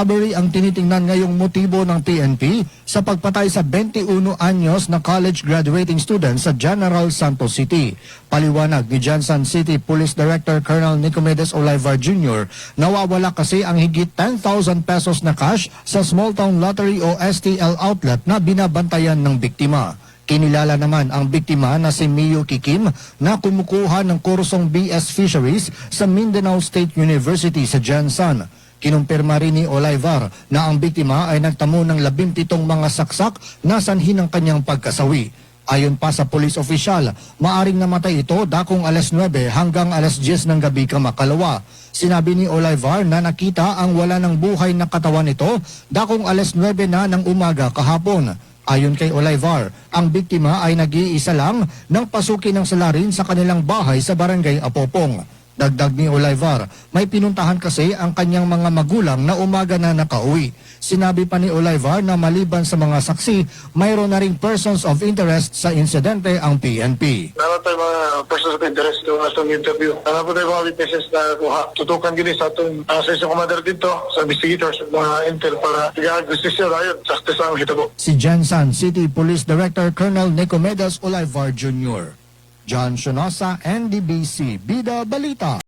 robbery ang tinitingnan ngayong motibo ng PNP sa pagpatay sa 21 anyos na college graduating student sa General Santos City. Paliwanag ni Jansan City Police Director Colonel Nicomedes Olivar Jr., nawawala kasi ang higit 10,000 pesos na cash sa Small Town Lottery o STL outlet na binabantayan ng biktima. Kinilala naman ang biktima na si Miyuki Kim na kumukuha ng kursong BS Fisheries sa Mindanao State University sa Jansan. Kinumpirma rin ni Olivar na ang biktima ay nagtamo ng 17 mga saksak na sanhi ng kanyang pagkasawi. Ayon pa sa police official, maaring namatay ito dakong alas 9 hanggang alas 10 ng gabi kamakalawa. Sinabi ni Olivar na nakita ang wala ng buhay na katawan nito dakong alas 9 na ng umaga kahapon. Ayon kay Olivar, ang biktima ay nag-iisa lang nang pasukin ng salarin sa kanilang bahay sa barangay Apopong. Dagdag ni Olivar, may pinuntahan kasi ang kanyang mga magulang na umaga na nakauwi. Sinabi pa ni Olivar na maliban sa mga saksi, mayroon na ring persons of interest sa insidente ang PNP. Naroon tayo mga persons of interest to atong interview. Naroon tayo mga witnesses na tutukan gini sa atong session commander dito, sa investigators, mga intel para tigag-justisya ayon sa ang hitabo. Si Jansan City Police Director Colonel Nicomedes Olivar Jr. John Shonosa, NDBC, Bida Balita.